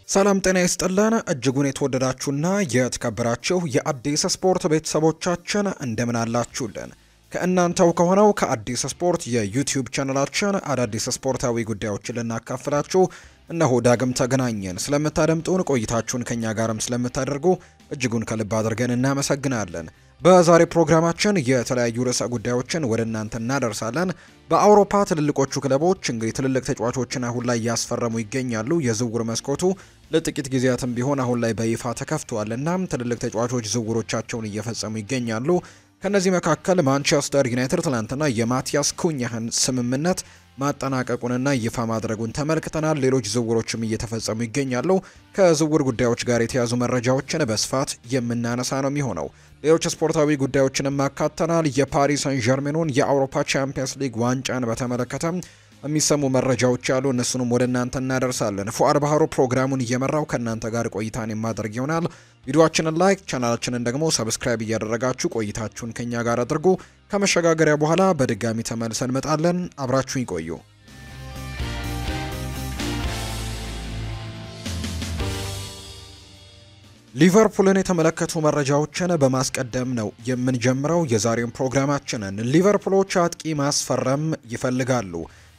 ሰላም ጤና ይስጥልን እጅጉን የተወደዳችሁና የተከበራችሁ የአዲስ ስፖርት ቤተሰቦቻችን እንደምን አላችሁልን? ከእናንተው ከሆነው ከአዲስ ስፖርት የዩቲዩብ ቻናላችን አዳዲስ ስፖርታዊ ጉዳዮችን ልናካፍላችሁ እነሆ ዳግም ተገናኘን። ስለምታደምጡን ቆይታችሁን ከኛ ጋርም ስለምታደርጉ እጅጉን ከልብ አድርገን እናመሰግናለን። በዛሬ ፕሮግራማችን የተለያዩ ርዕሰ ጉዳዮችን ወደ እናንተ እናደርሳለን። በአውሮፓ ትልልቆቹ ክለቦች እንግዲህ ትልልቅ ተጫዋቾችን አሁን ላይ ያስፈረሙ ይገኛሉ። የዝውውር መስኮቱ ለጥቂት ጊዜያትም ቢሆን አሁን ላይ በይፋ ተከፍቷልና ትልልቅ ተጫዋቾች ዝውውሮቻቸውን እየፈጸሙ ይገኛሉ። ከነዚህ መካከል ማንቸስተር ዩናይትድ ትላንትና የማቲያስ ኩኛህን ስምምነት ማጠናቀቁንና ይፋ ማድረጉን ተመልክተናል። ሌሎች ዝውውሮችም እየተፈጸሙ ይገኛሉ። ከዝውውር ጉዳዮች ጋር የተያዙ መረጃዎችን በስፋት የምናነሳ ነው የሚሆነው። ሌሎች ስፖርታዊ ጉዳዮችንም አካተናል። የፓሪስ ሰን ዠርሜኑን የአውሮፓ ቻምፒየንስ ሊግ ዋንጫን በተመለከተ የሚሰሙ መረጃዎች ያሉ እነሱንም ወደ እናንተ እናደርሳለን። ፉአድ ባህሩ ፕሮግራሙን እየመራው ከእናንተ ጋር ቆይታን የማድረግ ይሆናል። ቪዲዮአችንን ላይክ፣ ቻናላችንን ደግሞ ሰብስክራይብ እያደረጋችሁ ቆይታችሁን ከኛ ጋር አድርጉ። ከመሸጋገሪያ በኋላ በድጋሚ ተመልሰን እንመጣለን። አብራችሁን ቆዩ። ሊቨርፑልን የተመለከቱ መረጃዎችን በማስቀደም ነው የምንጀምረው የዛሬውን ፕሮግራማችንን። ሊቨርፑሎች አጥቂ ማስፈረም ይፈልጋሉ።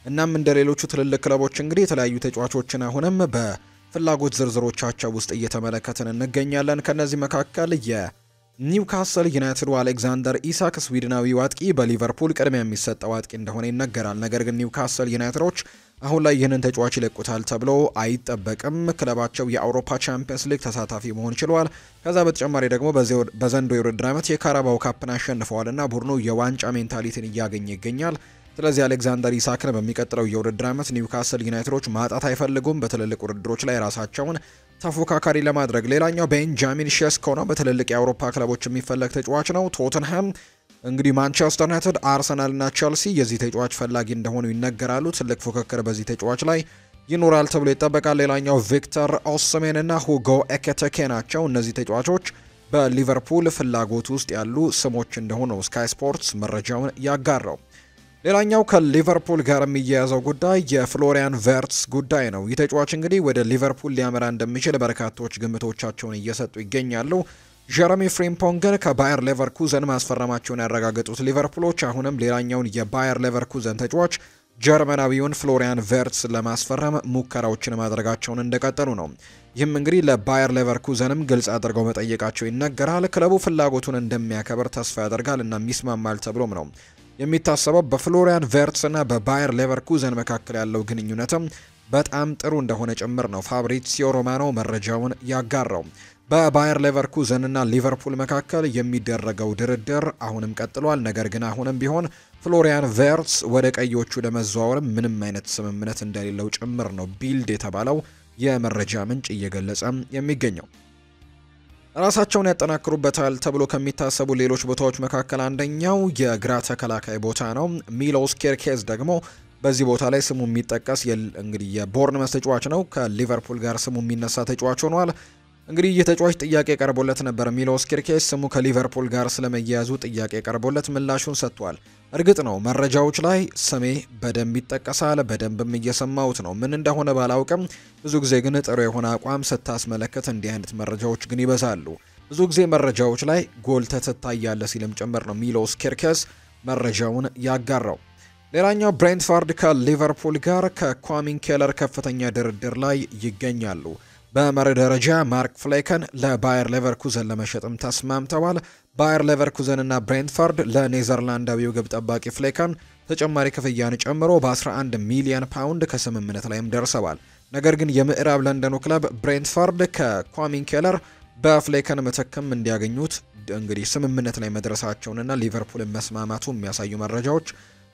እናም እንደ ሌሎቹ ትልልቅ ክለቦች እንግዲህ የተለያዩ ተጫዋቾችን አሁንም በፍላጎት ዝርዝሮቻቸው ውስጥ እየተመለከትን እንገኛለን። ከነዚህ መካከል የኒውካስል ዩናይትዱ አሌክዛንደር ኢሳክ ስዊድናዊው አጥቂ በሊቨርፑል ቅድሚያ የሚሰጠው አጥቂ እንደሆነ ይነገራል። ነገር ግን ኒውካስል ዩናይትዶች አሁን ላይ ይህንን ተጫዋች ይለቁታል ተብሎ አይጠበቅም። ክለባቸው የአውሮፓ ቻምፒየንስ ሊግ ተሳታፊ መሆን ችሏል። ከዛ በተጨማሪ ደግሞ በዘንድሮው የውድድር ዓመት የካራባው ካፕን አሸንፈዋልና ቡድኑ የዋንጫ ሜንታሊቲን እያገኘ ይገኛል። ስለዚህ አሌክዛንደር ኢሳክን በሚቀጥለው የውድድር ዓመት ኒውካስል ዩናይትዶች ማጣት አይፈልጉም፣ በትልልቅ ውድድሮች ላይ ራሳቸውን ተፎካካሪ ለማድረግ። ሌላኛው ቤንጃሚን ሼስኮ ነው። በትልልቅ የአውሮፓ ክለቦች የሚፈለግ ተጫዋች ነው። ቶተንሃም እንግዲህ ማንቸስተር ዩናይትድ፣ አርሰናል እና ቸልሲ የዚህ ተጫዋች ፈላጊ እንደሆኑ ይነገራሉ። ትልቅ ፉክክር በዚህ ተጫዋች ላይ ይኖራል ተብሎ ይጠበቃል። ሌላኛው ቪክተር ኦስሜን እና ሁጎ ኤኬቴኬ ናቸው። እነዚህ ተጫዋቾች በሊቨርፑል ፍላጎት ውስጥ ያሉ ስሞች እንደሆኑ ስካይ ስፖርትስ መረጃውን ያጋራው። ሌላኛው ከሊቨርፑል ጋር የሚያያዘው ጉዳይ የፍሎሪያን ቨርትስ ጉዳይ ነው። ይህ ተጫዋች እንግዲህ ወደ ሊቨርፑል ሊያመራ እንደሚችል በርካቶች ግምቶቻቸውን እየሰጡ ይገኛሉ። ጀረሚ ፍሪምፖንግን ከባየር ሌቨርኩዘን ማስፈረማቸውን ያረጋገጡት ሊቨርፑሎች አሁንም ሌላኛውን የባየር ሌቨርኩዘን ተጫዋች ጀርመናዊውን ፍሎሪያን ቨርትስ ለማስፈረም ሙከራዎችን ማድረጋቸውን እንደቀጠሉ ነው። ይህም እንግዲህ ለባየር ሌቨርኩዘንም ግልጽ አድርገው መጠየቃቸው ይነገራል። ክለቡ ፍላጎቱን እንደሚያከብር ተስፋ ያደርጋል እና ይስማማል ተብሎም ነው የሚታሰበው። በፍሎሪያን ቨርትስ እና በባየር ሌቨርኩዘን መካከል ያለው ግንኙነትም በጣም ጥሩ እንደሆነ ጭምር ነው ፋብሪሲዮ ሮማኖ መረጃውን ያጋራው። በባየር ሌቨርኩዘን እና ሊቨርፑል መካከል የሚደረገው ድርድር አሁንም ቀጥሏል። ነገር ግን አሁንም ቢሆን ፍሎሪያን ቨርትስ ወደ ቀዮቹ ለመዘዋወር ምንም አይነት ስምምነት እንደሌለው ጭምር ነው ቢልድ የተባለው የመረጃ ምንጭ እየገለጸ የሚገኘው። ራሳቸውን ያጠናክሩበታል ተብሎ ከሚታሰቡ ሌሎች ቦታዎች መካከል አንደኛው የግራ ተከላካይ ቦታ ነው። ሚሎስ ኬርኬዝ ደግሞ በዚህ ቦታ ላይ ስሙ የሚጠቀስ እንግዲህ የቦርንመስ ተጫዋች ነው። ከሊቨርፑል ጋር ስሙ የሚነሳ ተጫዋች ሆኗል። እንግዲህ የተጫዋች ጥያቄ ቀርቦለት ነበር። ሚሎስ ኪርኬስ ስሙ ከሊቨርፑል ጋር ስለመያያዙ ጥያቄ ቀርቦለት ምላሹን ሰጥቷል። እርግጥ ነው መረጃዎች ላይ ስሜ በደንብ ይጠቀሳል፣ በደንብም እየሰማሁት ነው። ምን እንደሆነ ባላውቅም ብዙ ጊዜ ግን ጥሩ የሆነ አቋም ስታስመለከት እንዲህ አይነት መረጃዎች ግን ይበዛሉ። ብዙ ጊዜ መረጃዎች ላይ ጎልተህ ትታያለህ ሲልም ጭምር ነው ሚሎስ ኪርኬስ መረጃውን ያጋራው። ሌላኛው ብሬንትፎርድ ከሊቨርፑል ጋር ከኳሚን ኬለር ከፍተኛ ድርድር ላይ ይገኛሉ። በመርህ ደረጃ ማርክ ፍሌከን ለባየር ሌቨርኩዘን ለመሸጥም ተስማምተዋል። ባየር ሌቨርኩዘን እና ብሬንትፎርድ ለኔዘርላንዳዊው ግብ ጠባቂ ፍሌከን ተጨማሪ ክፍያን ጨምሮ በ11 ሚሊዮን ፓውንድ ከስምምነት ላይም ደርሰዋል። ነገር ግን የምዕራብ ለንደኑ ክለብ ብሬንትፎርድ ከኳሚን ኬለር በፍሌከን ምትክም እንዲያገኙት እንግዲህ ስምምነት ላይ መድረሳቸውንና ሊቨርፑልን መስማማቱ የሚያሳዩ መረጃዎች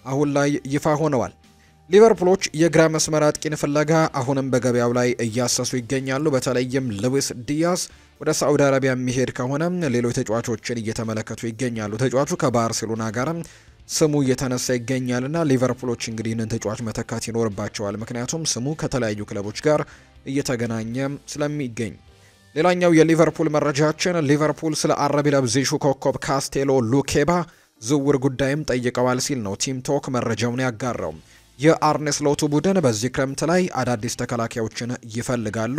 አሁን ላይ ይፋ ሆነዋል። ሊቨርፑሎች የግራ መስመር አጥቂን ፍለጋ አሁንም በገበያው ላይ እያሰሱ ይገኛሉ። በተለይም ሉዊስ ዲያዝ ወደ ሳዑዲ አረቢያ የሚሄድ ከሆነ ሌሎች ተጫዋቾችን እየተመለከቱ ይገኛሉ። ተጫዋቹ ከባርሴሎና ጋርም ስሙ እየተነሳ ይገኛልና ሊቨርፑሎች እንግዲህ ይህንን ተጫዋች መተካት ይኖርባቸዋል። ምክንያቱም ስሙ ከተለያዩ ክለቦች ጋር እየተገናኘ ስለሚገኝ። ሌላኛው የሊቨርፑል መረጃችን ሊቨርፑል ስለ አረቢ ለብዚሹ ኮከብ ካስቴሎ ሉኬባ ዝውውር ጉዳይም ጠይቀዋል ሲል ነው ቲም ቶክ መረጃውን ያጋራው። የአርኔ ስሎቱ ቡድን በዚህ ክረምት ላይ አዳዲስ ተከላካዮችን ይፈልጋሉ።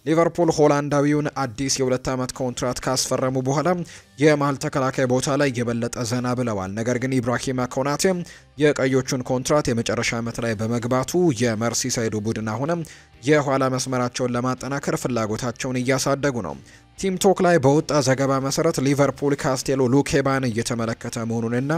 ሊቨርፑል ሆላንዳዊውን አዲስ የ2 ዓመት ኮንትራት ካስፈረሙ በኋላ የመሃል ተከላካይ ቦታ ላይ የበለጠ ዘና ብለዋል። ነገር ግን ኢብራሂማ ኮናቴ የቀዮቹን ኮንትራት የመጨረሻ ዓመት ላይ በመግባቱ የመርሲሳይዱ ቡድን አሁንም የኋላ መስመራቸውን ለማጠናከር ፍላጎታቸውን እያሳደጉ ነው። ቲም ቶክ ላይ በወጣ ዘገባ መሰረት ሊቨርፑል ካስቴሎ ሉኬባን እየተመለከተ መሆኑንና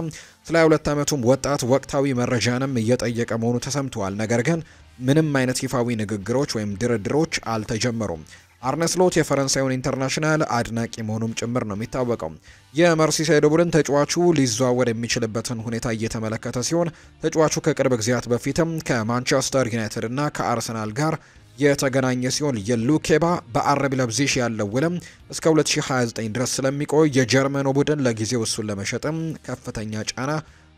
ስለ 22 ዓመቱም ወጣት ወቅታዊ መረጃንም እየጠየቀ መሆኑ ተሰምቷል። ነገር ግን ምንም አይነት ይፋዊ ንግግሮች ወይም ድርድሮች አልተጀመሩም። አርነ ስሎት የፈረንሳዩን ኢንተርናሽናል አድናቂ መሆኑም ጭምር ነው የሚታወቀው። የመርሲሳይድ ቡድን ተጫዋቹ ሊዘዋወር የሚችልበትን ሁኔታ እየተመለከተ ሲሆን ተጫዋቹ ከቅርብ ጊዜያት በፊትም ከማንቸስተር ዩናይትድ እና ከአርሰናል ጋር የተገናኘ ሲሆን የሉኬባ በአረብ ለብዚሽ ያለው ውልም እስከ 2029 ድረስ ስለሚቆይ የጀርመኑ ቡድን ለጊዜው እሱን ለመሸጥም ከፍተኛ ጫና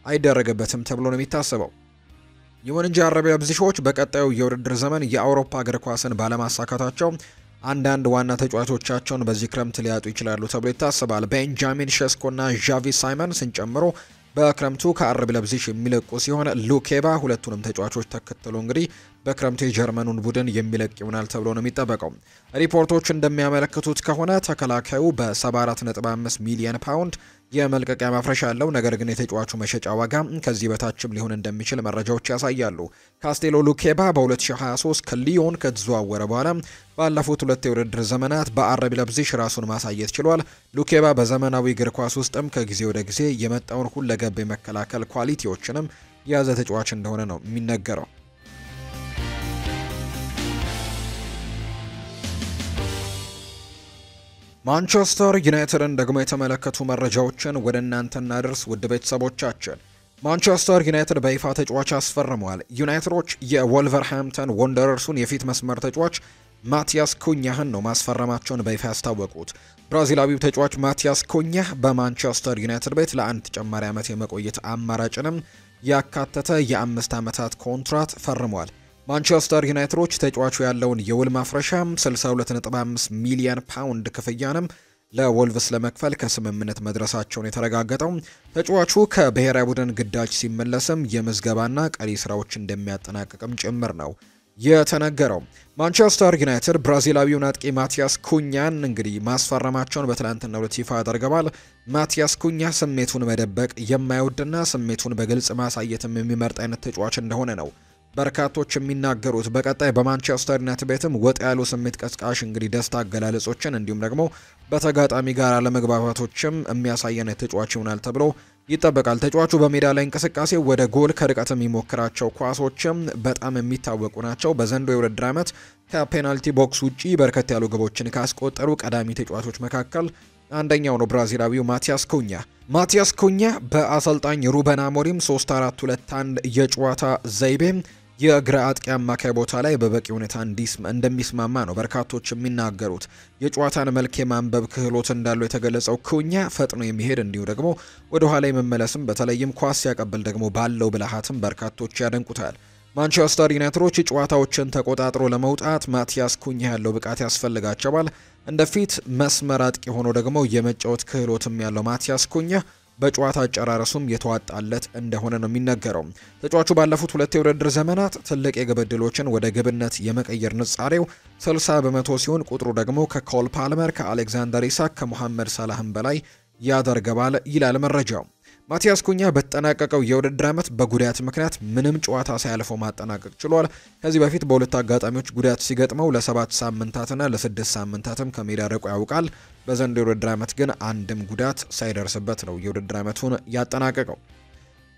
አይደረግበትም ተብሎ ነው የሚታሰበው። ይሁን እንጂ አረብ ለብዚሾች በቀጣዩ የውድድር ዘመን የአውሮፓ እግር ኳስን ባለማሳካታቸው አንዳንድ ዋና ተጫዋቾቻቸውን በዚህ ክረምት ሊያጡ ይችላሉ ተብሎ ይታሰባል። ቤንጃሚን ሼስኮና ዣቪ ሳይመንስን ጨምሮ በክረምቱ ከአረብ ለብዚሽ የሚለቁ ሲሆን ሉኬባ ሁለቱንም ተጫዋቾች ተከትሎ እንግዲህ በክረምቱ የጀርመኑን ቡድን የሚለቅ ይሆናል ተብሎ ነው የሚጠበቀው። ሪፖርቶች እንደሚያመለክቱት ከሆነ ተከላካዩ በ74.5 ሚሊዮን ፓውንድ የመልቀቂያ ማፍረሻ አለው። ነገር ግን የተጫዋቹ መሸጫ ዋጋ ከዚህ በታችም ሊሆን እንደሚችል መረጃዎች ያሳያሉ። ካስቴሎ ሉኬባ በ2023 ከሊዮን ከተዘዋወረ በኋላ ባለፉት 2 የውድድር ዘመናት በአረብ ለብዚሽ ራሱን ማሳየት ችሏል። ሉኬባ በዘመናዊ እግር ኳስ ውስጥም ከጊዜ ወደ ጊዜ የመጣውን ሁለገብ የመከላከል ኳሊቲዎችንም የያዘ ተጫዋች እንደሆነ ነው የሚነገረው። ማንቸስተር ዩናይትድን ደግሞ የተመለከቱ መረጃዎችን ወደ እናንተ እናደርስ ውድ ቤተሰቦቻችን። ማንቸስተር ዩናይትድ በይፋ ተጫዋች አስፈርመዋል። ዩናይትዶች የወልቨርሃምፕተን ወንደረርሱን የፊት መስመር ተጫዋች ማቲያስ ኩኛህን ነው ማስፈረማቸውን በይፋ ያስታወቁት። ብራዚላዊው ተጫዋች ማቲያስ ኩኛህ በማንቸስተር ዩናይትድ ቤት ለአንድ ተጨማሪ ዓመት የመቆየት አማራጭንም ያካተተ የ5 ዓመታት ኮንትራት ፈርሟል። ማንቸስተር ዩናይትዶች ተጫዋቹ ያለውን የውል ማፍረሻ 62.5 ሚሊዮን ፓውንድ ክፍያንም ለወልቭስ ለመክፈል ከስምምነት መድረሳቸውን የተረጋገጠው ተጫዋቹ ከብሔራዊ ቡድን ግዳጅ ሲመለስም የምዝገባና ቀሪ ስራዎች እንደሚያጠናቅቅም ጭምር ነው የተነገረው። ማንቸስተር ዩናይትድ ብራዚላዊውን አጥቂ ማቲያስ ኩኛን እንግዲህ ማስፈረማቸውን በትላንትናው ዕለት ይፋ አድርገዋል። ማቲያስ ኩኛ ስሜቱን መደበቅ የማይወድና ስሜቱን በግልጽ ማሳየትም የሚመርጥ አይነት ተጫዋች እንደሆነ ነው በርካቶች የሚናገሩት። በቀጣይ በማንቸስተር ዩናይትድ ቤትም ወጥ ያሉ ስሜት ቀስቃሽ እንግዲህ ደስታ አገላለጾችን እንዲሁም ደግሞ በተጋጣሚ ጋር አለመግባባቶችም የሚያሳየን ተጫዋች ይሆናል ተብሎ ይጠበቃል። ተጫዋቹ በሜዳ ላይ እንቅስቃሴ ወደ ጎል ከርቀት የሚሞክራቸው ኳሶችም በጣም የሚታወቁ ናቸው። በዘንድሮው የውድድር ዓመት ከፔናልቲ ቦክስ ውጪ በርከት ያሉ ግቦችን ካስቆጠሩ ቀዳሚ ተጫዋቾች መካከል አንደኛው ነው ብራዚላዊው ማቲያስ ኩኛ። ማቲያስ ኩኛ በአሰልጣኝ ሩበን አሞሪም 3-4-2-1 የጨዋታ ዘይቤ የግራ አጥቂ አማካይ ቦታ ላይ በበቂ ሁኔታ እንደሚስማማ ነው በርካቶች የሚናገሩት። የጨዋታን መልክ የማንበብ ክህሎት እንዳለው የተገለጸው ኩኛ ፈጥኖ የሚሄድ እንዲሁ ደግሞ ወደ ኋላ የመመለስም በተለይም ኳስ ሲያቀብል ደግሞ ባለው ብልሃትም በርካቶች ያደንቁታል። ማንቸስተር ዩናይትዶች ጨዋታዎችን ተቆጣጥሮ ለመውጣት ማቲያስ ኩኛ ያለው ብቃት ያስፈልጋቸዋል። እንደ ፊት መስመር አጥቂ ሆኖ ደግሞ የመጫወት ክህሎትም ያለው ማቲያስ ኩኛ በጨዋታ አጨራረሱም የተዋጣለት እንደሆነ ነው የሚነገረው። ተጫዋቹ ባለፉት 2 የውድድር ዘመናት ትልቅ የግብ ዕድሎችን ወደ ግብነት የመቀየር ንጻሬው 60% ሲሆን ቁጥሩ ደግሞ ከኮል ፓልመር፣ ከአሌክዛንደር ኢሳክ፣ ከሞሐመድ ሳላህም በላይ ያደርገዋል ይላል መረጃው። ማቲያስ ኩኛ በተጠናቀቀው የውድድር ዓመት በጉዳት ምክንያት ምንም ጨዋታ ሳያልፈው ማጠናቀቅ ችሏል። ከዚህ በፊት በሁለት አጋጣሚዎች ጉዳት ሲገጥመው ለ7 ሳምንታትና ለ6 ሳምንታትም ከሜዳ ርቆ ያውቃል። በዘንድሮው የውድድር ዓመት ግን አንድም ጉዳት ሳይደርስበት ነው የውድድር ዓመቱን ያጠናቀቀው።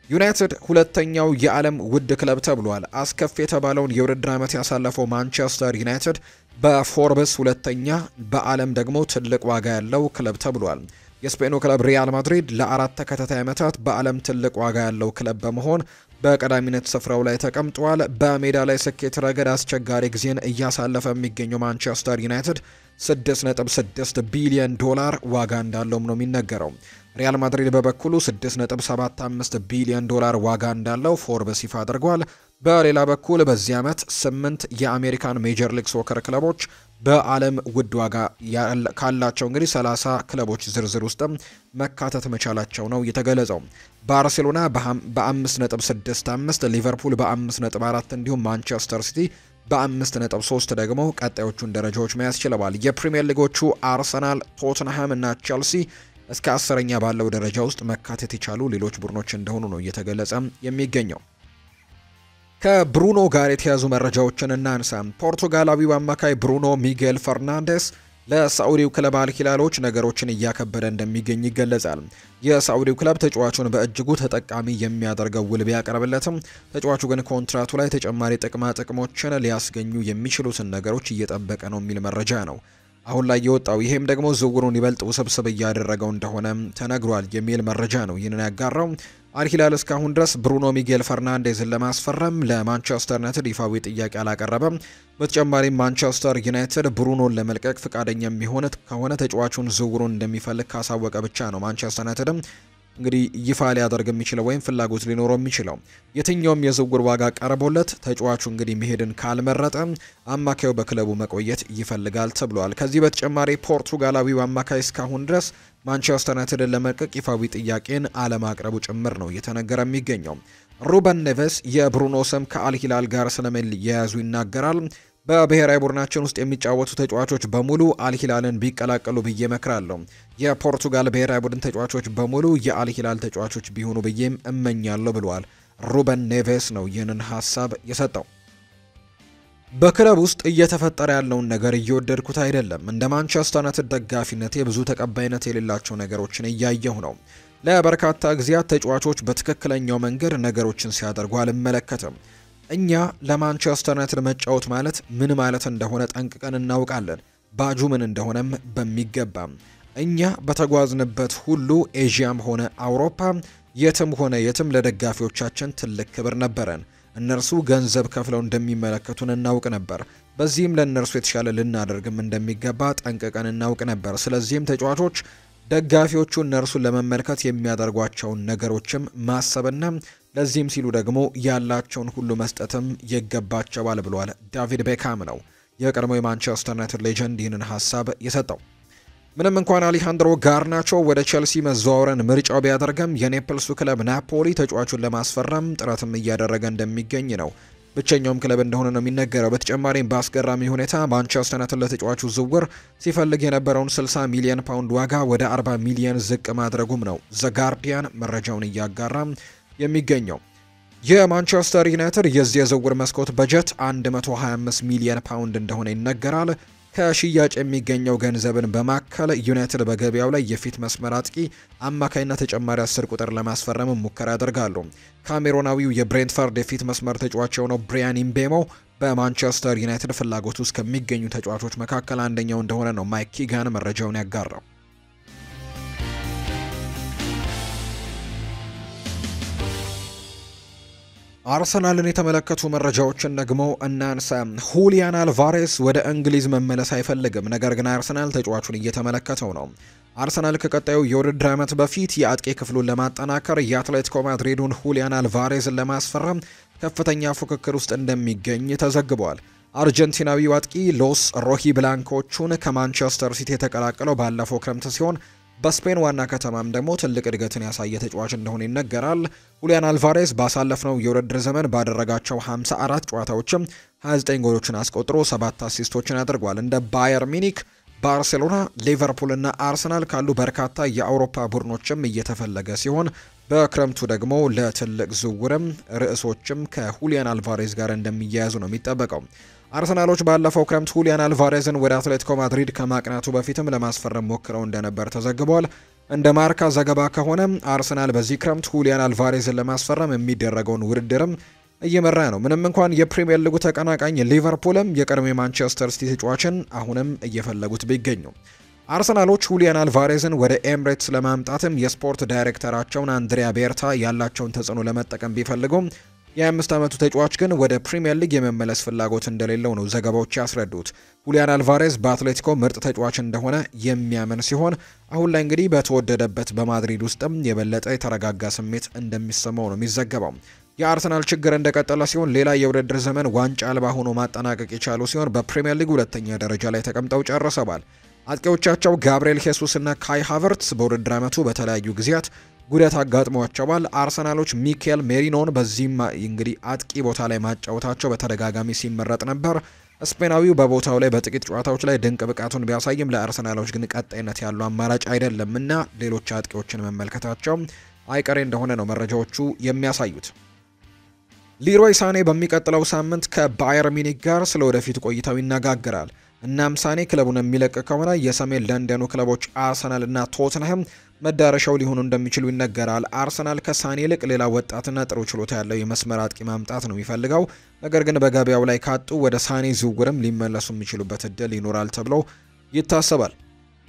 ዩናይትድ ሁለተኛው የዓለም ውድ ክለብ ተብሏል። አስከፊ የተባለውን የውድድር ዓመት ያሳለፈው ማንቸስተር ዩናይትድ በፎርብስ ሁለተኛ፣ በዓለም ደግሞ ትልቅ ዋጋ ያለው ክለብ ተብሏል። የስፔኑ ክለብ ሪያል ማድሪድ ለ4 ተከታታይ ዓመታት በዓለም ትልቅ ዋጋ ያለው ክለብ በመሆን በቀዳሚነት ስፍራው ላይ ተቀምጧል። በሜዳ ላይ ስኬት ረገድ አስቸጋሪ ጊዜን እያሳለፈ የሚገኘው ማንቸስተር ዩናይትድ $6.6 ቢሊዮን ዋጋ እንዳለውም ነው የሚነገረው። ሪያል ማድሪድ በበኩሉ $6.75 ቢሊዮን ዋጋ እንዳለው ፎርብስ ይፋ አድርጓል። በሌላ በኩል በዚህ ዓመት 8 የአሜሪካን ሜጀር ሊግ ሶከር ክለቦች በዓለም ውድ ዋጋ ካላቸው እንግዲህ 30 ክለቦች ዝርዝር ውስጥ መካተት መቻላቸው ነው የተገለጸው። ባርሴሎና በ5.65፣ ሊቨርፑል በ5.4 እንዲሁም ማንቸስተር ሲቲ በ5.3 ደግሞ ቀጣዮቹን ደረጃዎች መያዝ ችለዋል። የፕሪሚየር ሊጎቹ አርሰናል፣ ቶትንሃም እና ቼልሲ እስከ 10ኛ ባለው ደረጃ ውስጥ መካተት የቻሉ ሌሎች ቡድኖች እንደሆኑ ነው እየተገለጸ የሚገኘው። ከብሩኖ ጋር የተያዙ መረጃዎችን እናንሳ። ፖርቱጋላዊው አማካይ ብሩኖ ሚጌል ፈርናንዴስ ለሳዑዲው ክለብ አልሂላሎች ነገሮችን እያከበደ እንደሚገኝ ይገለጻል። የሳዑዲው ክለብ ተጫዋቹን በእጅጉ ተጠቃሚ የሚያደርገው ውል ቢያቀርብለትም ተጫዋቹ ግን ኮንትራቱ ላይ ተጨማሪ ጥቅማ ጥቅሞችን ሊያስገኙ የሚችሉትን ነገሮች እየጠበቀ ነው የሚል መረጃ ነው አሁን ላይ የወጣው። ይሄም ደግሞ ዝውውሩን ይበልጥ ውስብስብ እያደረገው እንደሆነ ተነግሯል የሚል መረጃ ነው ይህንን ያጋራው። አልሂላል እስካሁን ድረስ ብሩኖ ሚጌል ፈርናንዴዝን ለማስፈረም ለማንቸስተር ዩናይትድ ይፋዊ ጥያቄ አላቀረበም። በተጨማሪም ማንቸስተር ዩናይትድ ብሩኖን ለመልቀቅ ፈቃደኛ የሚሆን ከሆነ ተጫዋቹን ዝውውሩን እንደሚፈልግ ካሳወቀ ብቻ ነው ማንቸስተር ዩናይትድም እንግዲህ ይፋ ሊያደርግ የሚችለው ወይም ፍላጎት ሊኖረው የሚችለው። የትኛውም የዝውውር ዋጋ ቀርቦለት ተጫዋቹ እንግዲህ መሄድን ካልመረጠ አማካዩ በክለቡ መቆየት ይፈልጋል ተብሏል። ከዚህ በተጨማሪ ፖርቱጋላዊው አማካይ እስካሁን ድረስ ማንቸስተር ዩናይትድን ለመልቀቅ ይፋዊ ጥያቄን አለማቅረቡ ጭምር ነው እየተነገረ የሚገኘው። ሩበን ኔቬስ የብሩኖ ስም ከአልሂላል ጋር ስለመያያዙ ይናገራል። በብሔራዊ ቡድናችን ውስጥ የሚጫወቱ ተጫዋቾች በሙሉ አልሂላልን ቢቀላቀሉ ብዬ መክራለሁ። የፖርቱጋል ብሔራዊ ቡድን ተጫዋቾች በሙሉ የአልሂላል ተጫዋቾች ቢሆኑ ብዬም እመኛለሁ ብለዋል። ሩበን ኔቬስ ነው ይህንን ሀሳብ የሰጠው። በክለብ ውስጥ እየተፈጠረ ያለውን ነገር እየወደድኩት አይደለም። እንደ ማንቸስተር ዩናይትድ ደጋፊነቴ ብዙ ተቀባይነት የሌላቸው ነገሮችን እያየሁ ነው። ለበርካታ ጊዜያት ተጫዋቾች በትክክለኛው መንገድ ነገሮችን ሲያደርጉ አልመለከትም። እኛ ለማንቸስተር ዩናይትድ መጫወት ማለት ምን ማለት እንደሆነ ጠንቅቀን እናውቃለን። ባጁ ምን እንደሆነም በሚገባም እኛ በተጓዝንበት ሁሉ ኤዥያም ሆነ አውሮፓ የትም ሆነ የትም ለደጋፊዎቻችን ትልቅ ክብር ነበረን። እነርሱ ገንዘብ ከፍለው እንደሚመለከቱን እናውቅ ነበር። በዚህም ለእነርሱ የተሻለ ልናደርግም እንደሚገባ ጠንቅቀን እናውቅ ነበር። ስለዚህም ተጫዋቾች ደጋፊዎቹ እነርሱን ለመመልከት የሚያደርጓቸውን ነገሮችም ማሰብና ለዚህም ሲሉ ደግሞ ያላቸውን ሁሉ መስጠትም ይገባቸዋል ብሏል። ዳቪድ ቤካም ነው የቀድሞው የማንቸስተር ዩናይትድ ሌጀንድ ይህንን ሀሳብ የሰጠው። ምንም እንኳን አሌሃንድሮ ጋርናቾ ወደ ቼልሲ መዘዋወርን ምርጫው ቢያደርግም የኔፕልሱ ክለብ ናፖሊ ተጫዋቹን ለማስፈረም ጥረትም እያደረገ እንደሚገኝ ነው ብቸኛውም ክለብ እንደሆነ ነው የሚነገረው። በተጨማሪም በአስገራሚ ሁኔታ ማንቸስተር ዩናይትድ ለተጫዋቹ ዝውውር ሲፈልግ የነበረውን 60 ሚሊዮን ፓውንድ ዋጋ ወደ 40 ሚሊዮን ዝቅ ማድረጉም ነው ዘ ጋርዲያን መረጃውን እያጋራ የሚገኘው። የማንቸስተር ዩናይትድ የዚህ የዝውውር መስኮት በጀት 125 ሚሊዮን ፓውንድ እንደሆነ ይነገራል። ከሽያጭ የሚገኘው ገንዘብን በማከል ዩናይትድ በገበያው ላይ የፊት መስመር አጥቂ አማካይና ተጨማሪ 10 ቁጥር ለማስፈረም ሙከራ ያደርጋሉ። ካሜሮናዊው የብሬንትፈርድ የፊት መስመር ተጫዋች የሆነው ብሪያን ኢምቤሞ በማንቸስተር ዩናይትድ ፍላጎት ውስጥ ከሚገኙ ተጫዋቾች መካከል አንደኛው እንደሆነ ነው ማይክ ኪጋን መረጃውን ያጋራው። አርሰናልን የተመለከቱ መረጃዎችን ደግሞ እናንሳ። ሁሊያን አልቫሬስ ወደ እንግሊዝ መመለስ አይፈልግም፣ ነገር ግን አርሰናል ተጫዋቹን እየተመለከተው ነው። አርሰናል ከቀጣዩ የውድድር ዓመት በፊት የአጥቂ ክፍሉን ለማጠናከር የአትሌቲኮ ማድሪዱን ሁሊያን አልቫሬዝን ለማስፈረም ከፍተኛ ፉክክር ውስጥ እንደሚገኝ ተዘግቧል። አርጀንቲናዊው አጥቂ ሎስ ሮሂ ብላንኮቹን ከማንቸስተር ሲቲ የተቀላቀለው ባለፈው ክረምት ሲሆን በስፔን ዋና ከተማም ደግሞ ትልቅ እድገትን ያሳየ ተጫዋች እንደሆነ ይነገራል። ሁሊያን አልቫሬዝ ባሳለፍነው የውድድር ዘመን ባደረጋቸው 54 ጨዋታዎችም 29 ጎሎችን አስቆጥሮ 7 አሲስቶችን አድርጓል። እንደ ባየር ሚኒክ፣ ባርሴሎና፣ ሊቨርፑል እና አርሰናል ካሉ በርካታ የአውሮፓ ቡድኖችም እየተፈለገ ሲሆን በክረምቱ ደግሞ ለትልቅ ዝውውርም ርዕሶችም ከሁሊያን አልቫሬዝ ጋር እንደሚያያዙ ነው የሚጠበቀው። አርሰናሎች ባለፈው ክረምት ሁሊያን አልቫሬዝን ወደ አትሌቲኮ ማድሪድ ከማቅናቱ በፊትም ለማስፈረም ሞክረው እንደነበር ተዘግቧል። እንደ ማርካ ዘገባ ከሆነ አርሰናል በዚህ ክረምት ሁሊያን አልቫሬዝን ለማስፈረም የሚደረገውን ውድድርም እየመራ ነው። ምንም እንኳን የፕሪሚየር ሊጉ ተቀናቃኝ ሊቨርፑልም የቀድሞ የማንቸስተር ሲቲ ተጫዋችን አሁንም እየፈለጉት ቢገኙ አርሰናሎች ሁሊያን አልቫሬዝን ወደ ኤምሬትስ ለማምጣትም የስፖርት ዳይሬክተራቸውን አንድሪያ ቤርታ ያላቸውን ተጽዕኖ ለመጠቀም ቢፈልጉም የ25 ዓመቱ ተጫዋች ግን ወደ ፕሪሚየር ሊግ የመመለስ ፍላጎት እንደሌለው ነው ዘገባዎች ያስረዱት። ሁሊያን አልቫሬዝ በአትሌቲኮ ምርጥ ተጫዋች እንደሆነ የሚያምን ሲሆን አሁን ላይ እንግዲህ በተወደደበት በማድሪድ ውስጥም የበለጠ የተረጋጋ ስሜት እንደሚሰማው ነው የሚዘገበው። የአርሰናል ችግር እንደቀጠለ ሲሆን ሌላ የውድድር ዘመን ዋንጫ አልባ ሆኖ ማጠናቀቅ የቻሉ ሲሆን በፕሪሚየር ሊግ ሁለተኛ ደረጃ ላይ ተቀምጠው ጨርሰዋል። አጥቂዎቻቸው ጋብሪኤል ሄሱስ እና ካይ ሃቨርትስ በውድድር ዓመቱ በተለያዩ ጊዜያት ጉዳት አጋጥሟቸዋል። አርሰናሎች ሚኬል ሜሪኖን በዚህም እንግዲህ አጥቂ ቦታ ላይ ማጫወታቸው በተደጋጋሚ ሲመረጥ ነበር። ስፔናዊው በቦታው ላይ በጥቂት ጨዋታዎች ላይ ድንቅ ብቃቱን ቢያሳይም ለአርሰናሎች ግን ቀጣይነት ያለው አማራጭ አይደለም እና ሌሎች አጥቂዎችን መመልከታቸው አይቀሬ እንደሆነ ነው መረጃዎቹ የሚያሳዩት። ሊሮይ ሳኔ በሚቀጥለው ሳምንት ከባየር ሚኒክ ጋር ስለ ወደፊት ቆይታው ይነጋገራል። እናም ሳኔ ክለቡን የሚለቅ ከሆነ የሰሜን ለንደኑ ክለቦች አርሰናል እና ቶትንሃም መዳረሻው ሊሆኑ እንደሚችሉ ይነገራል። አርሰናል ከሳኔ ይልቅ ሌላ ወጣትና ጥሩ ችሎታ ያለው የመስመር አጥቂ ማምጣት ነው የሚፈልገው። ነገር ግን በገበያው ላይ ካጡ ወደ ሳኔ ዝውውርም ሊመለሱ የሚችሉበት እድል ይኖራል ተብሎ ይታሰባል።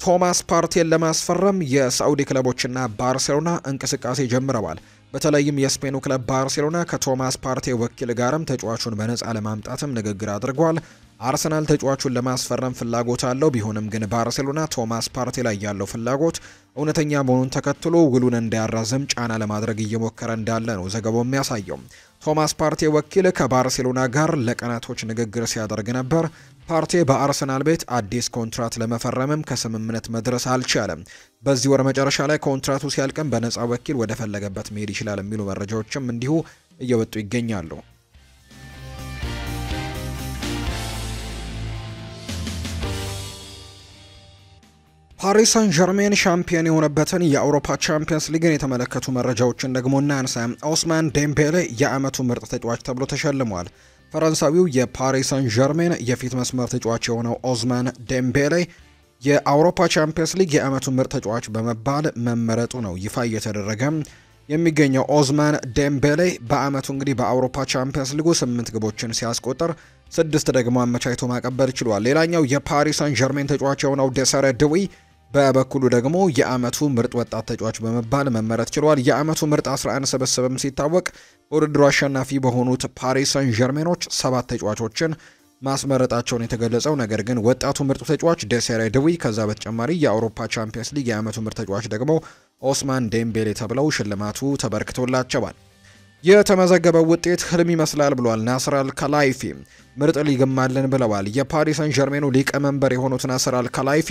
ቶማስ ፓርቴን ለማስፈረም የሳዑዲ ክለቦችና ባርሴሎና እንቅስቃሴ ጀምረዋል። በተለይም የስፔኑ ክለብ ባርሴሎና ከቶማስ ፓርቴ ወኪል ጋርም ተጫዋቹን በነፃ ለማምጣትም ንግግር አድርጓል። አርሰናል ተጫዋቹን ለማስፈረም ፍላጎት አለው። ቢሆንም ግን ባርሴሎና ቶማስ ፓርቴ ላይ ያለው ፍላጎት እውነተኛ መሆኑን ተከትሎ ውሉን እንዲያራዝም ጫና ለማድረግ እየሞከረ እንዳለ ነው ዘገባው የሚያሳየው። ቶማስ ፓርቴ ወኪል ከባርሴሎና ጋር ለቀናቶች ንግግር ሲያደርግ ነበር። ፓርቴ በአርሰናል ቤት አዲስ ኮንትራት ለመፈረምም ከስምምነት መድረስ አልቻለም። በዚህ ወር መጨረሻ ላይ ኮንትራቱ ሲያልቅም በነፃ ወኪል ወደ ፈለገበት መሄድ ይችላል የሚሉ መረጃዎችም እንዲሁ እየወጡ ይገኛሉ። ፓሪስ ሳን ዠርሜን ሻምፒዮን የሆነበትን የአውሮፓ ቻምፒየንስ ሊግን የተመለከቱ መረጃዎችን ደግሞ እናንሳ። ኦስማን ዴምቤሌ የዓመቱ ምርጥ ተጫዋች ተብሎ ተሸልሟል። ፈረንሳዊው የፓሪስ ሳን ዠርሜን የፊት መስመር ተጫዋች የሆነው ኦስማን ዴምቤሌ የአውሮፓ ቻምፒየንስ ሊግ የዓመቱ ምርጥ ተጫዋች በመባል መመረጡ ነው ይፋ እየተደረገ የሚገኘው። ኦስማን ዴምቤሌ በዓመቱ እንግዲህ በአውሮፓ ቻምፒየንስ ሊጉ 8 ግቦችን ሲያስቆጥር 6 ደግሞ አመቻችቶ ማቀበል ችሏል። ሌላኛው የፓሪስ ሳን ዠርሜን ተጫዋች የሆነው ዴሰሬ ድዊ በበኩሉ ደግሞ የዓመቱ ምርጥ ወጣት ተጫዋች በመባል መመረጥ ችሏል። የዓመቱ ምርጥ 11 ስብስብም ሲታወቅ በውድድሩ አሸናፊ በሆኑት ፓሪስ ሳን ዠርሜኖች 7 ተጫዋቾችን ማስመረጣቸውን የተገለጸው። ነገር ግን ወጣቱ ምርጡ ተጫዋች ዴሴሬ ድዊ፣ ከዛ በተጨማሪ የአውሮፓ ቻምፒየንስ ሊግ የዓመቱ ምርጥ ተጫዋች ደግሞ ኦስማን ዴምቤሌ ተብለው ሽልማቱ ተበርክቶላቸዋል። የተመዘገበው ውጤት ህልም ይመስላል ብሏል ናስር አልከላይፊ። ምርጥ ሊግም አለን ብለዋል። የፓሪስ ሳን ዠርሜኑ ሊቀመንበር የሆኑት ናስር አልከላይፊ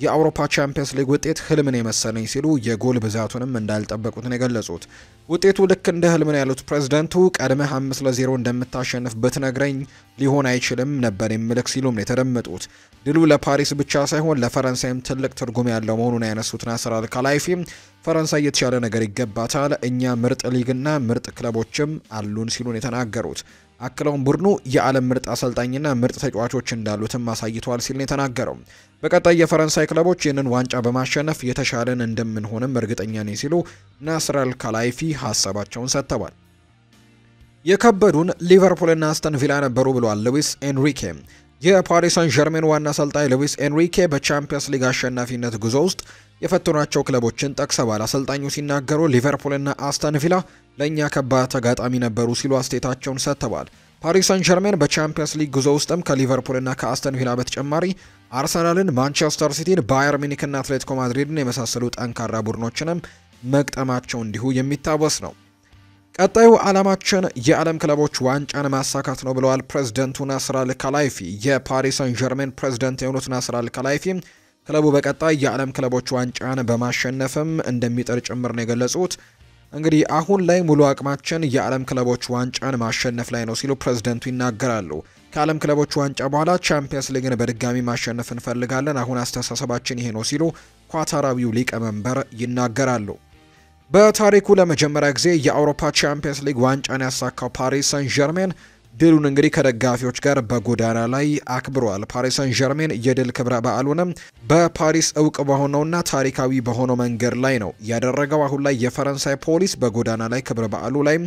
የአውሮፓ ቻምፒየንስ ሊግ ውጤት ህልምን የመሰለኝ ሲሉ የጎል ብዛቱንም እንዳልጠበቁት ነው የገለጹት። ውጤቱ ልክ እንደ ህልምን ያሉት ፕሬዝዳንቱ ቀድመህ 5-0 እንደምታሸንፍ ብትነግረኝ ሊሆን አይችልም ነበር የሚልክ ሲሉም ነው የተደመጡት። ድሉ ለፓሪስ ብቻ ሳይሆን ለፈረንሳይም ትልቅ ትርጉም ያለው መሆኑን ያነሱት ናስር አልከላይፊ ፈረንሳይ የተሻለ ነገር ይገባታል፣ እኛ ምርጥ ሊግና ምርጥ ክለቦችም አሉን ሲሉን የተናገሩት። አክለውም ቡድኑ የዓለም ምርጥ አሰልጣኝና ምርጥ ተጫዋቾች እንዳሉትም አሳይቷል ሲል ነው የተናገረው። በቀጣይ የፈረንሳይ ክለቦች ይህንን ዋንጫ በማሸነፍ የተሻለን እንደምንሆንም እርግጠኛ ነኝ ሲሉ ናስር አልከላይፊ ሀሳባቸውን ሰጥተዋል። የከበዱን ሊቨርፑልና አስተን ቪላ ነበሩ ብሏል ሉዊስ ኤንሪኬ። የፓሪስ ሳን ዠርሜን ዋና አሰልጣኝ ሉዊስ ኤንሪኬ በቻምፒየንስ ሊግ አሸናፊነት ጉዞ ውስጥ የፈተኗቸው ክለቦችን ጠቅሰዋል። አሰልጣኙ ሲናገሩ ሊቨርፑልና አስተን ቪላ ለእኛ ከባድ ተጋጣሚ ነበሩ ሲሉ አስተያየታቸውን ሰጥተዋል። ፓሪስ ሳን ዠርሜን በቻምፒየንስ ሊግ ጉዞ ውስጥም ከሊቨርፑልና ከአስተን ቪላ በተጨማሪ አርሰናልን፣ ማንቸስተር ሲቲን፣ ባየር ሚኒክና አትሌቲኮ ማድሪድን የመሳሰሉ ጠንካራ ቡድኖችንም መቅጠማቸው እንዲሁ የሚታወስ ነው። ቀጣዩ ዓላማችን የዓለም ክለቦች ዋንጫን ማሳካት ነው ብለዋል ፕሬዝዳንቱ ናስር አልከላይፊ። የፓሪስ ሳን ዠርሜን ፕሬዝዳንት የሆኑት ናስር አልከላይፊ ክለቡ በቀጣይ የዓለም ክለቦች ዋንጫን በማሸነፍም እንደሚጥር ጭምር ነው የገለጹት። እንግዲህ አሁን ላይ ሙሉ አቅማችን የዓለም ክለቦች ዋንጫን ማሸነፍ ላይ ነው ሲሉ ፕሬዝዳንቱ ይናገራሉ። ከዓለም ክለቦች ዋንጫ በኋላ ቻምፒየንስ ሊግን በድጋሚ ማሸነፍ እንፈልጋለን፣ አሁን አስተሳሰባችን ይሄ ነው ሲሉ ኳታራዊው ሊቀመንበር ይናገራሉ። በታሪኩ ለመጀመሪያ ጊዜ የአውሮፓ ቻምፒየንስ ሊግ ዋንጫን ያሳካው ፓሪስ ሳን ዠርሜን ድሉን እንግዲህ ከደጋፊዎች ጋር በጎዳና ላይ አክብሯል። ፓሪስ ሳን ዠርሜን የድል ክብረ በዓሉንም በፓሪስ እውቅ በሆነውና ታሪካዊ በሆነው መንገድ ላይ ነው ያደረገው። አሁን ላይ የፈረንሳይ ፖሊስ በጎዳና ላይ ክብረ በዓሉ ላይ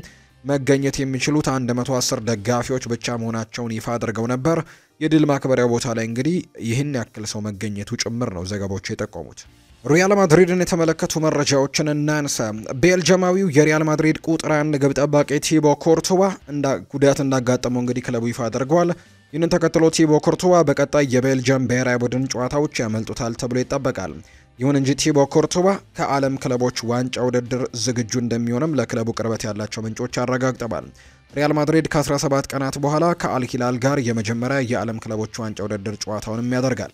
መገኘት የሚችሉት 110 ደጋፊዎች ብቻ መሆናቸውን ይፋ አድርገው ነበር። የድል ማክበሪያ ቦታ ላይ እንግዲህ ይህን ያክል ሰው መገኘቱ ጭምር ነው ዘገባዎች የጠቆሙት። ሪያል ማድሪድን የተመለከቱ መረጃዎችን እናንሳ። ቤልጅማዊው የሪያል ማድሪድ ቁጥር 1 ግብ ጠባቂ ቲቦ ኮርቱዋ ጉዳት እንዳጋጠመው እንግዲህ ክለቡ ይፋ አድርጓል። ይህንን ተከትሎ ቲቦ ኮርቱዋ በቀጣይ የቤልጅየም ብሔራዊ ቡድን ጨዋታዎች ያመልጡታል ተብሎ ይጠበቃል። ይሁን እንጂ ቲቦ ኮርቶባ ከዓለም ክለቦች ዋንጫ ውድድር ዝግጁ እንደሚሆንም ለክለቡ ቅርበት ያላቸው ምንጮች አረጋግጠዋል። ሪያል ማድሪድ ከ17 ቀናት በኋላ ከአልሂላል ጋር የመጀመሪያ የዓለም ክለቦች ዋንጫ ውድድር ጨዋታውንም ያደርጋል።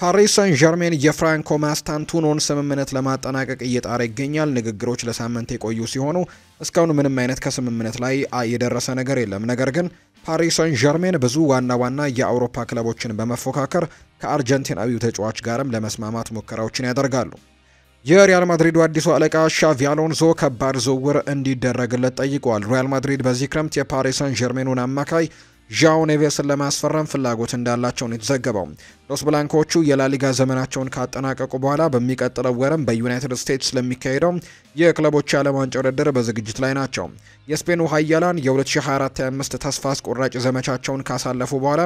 ፓሪስ ሳን ዠርሜን የፍራንኮ ማስታንቱኖን ስምምነት ለማጠናቀቅ እየጣረ ይገኛል። ንግግሮች ለሳምንት የቆዩ ሲሆኑ እስካሁን ምንም አይነት ከስምምነት ላይ የደረሰ ነገር የለም። ነገር ግን ፓሪስ ሳን ዠርሜን ብዙ ዋና የአውሮፓ ክለቦችን በመፎካከር ከአርጀንቲናዊው ተጫዋች ጋርም ለመስማማት ሙከራዎችን ያደርጋሉ። የሪያል ማድሪዱ አዲሱ አለቃ ሻቪ አሎንሶ ከባድ ዝውውር እንዲደረግለት ጠይቀዋል። ሪያል ማድሪድ በዚህ ክረምት የፓሪስ ሳን ዠርሜኑን አማካይ ዣኦ ኔቬስን ለማስፈረም ፍላጎት እንዳላቸው ነው የተዘገበው። ሎስ ብላንኮቹ የላሊጋ ዘመናቸውን ካጠናቀቁ በኋላ በሚቀጥለው ወርም በዩናይትድ ስቴትስ ለሚካሄደው የክለቦች የዓለም ዋንጫ ውድድር በዝግጅት ላይ ናቸው። የስፔኑ ኃያላን የ2024-25 ተስፋ አስቆራጭ ዘመቻቸውን ካሳለፉ በኋላ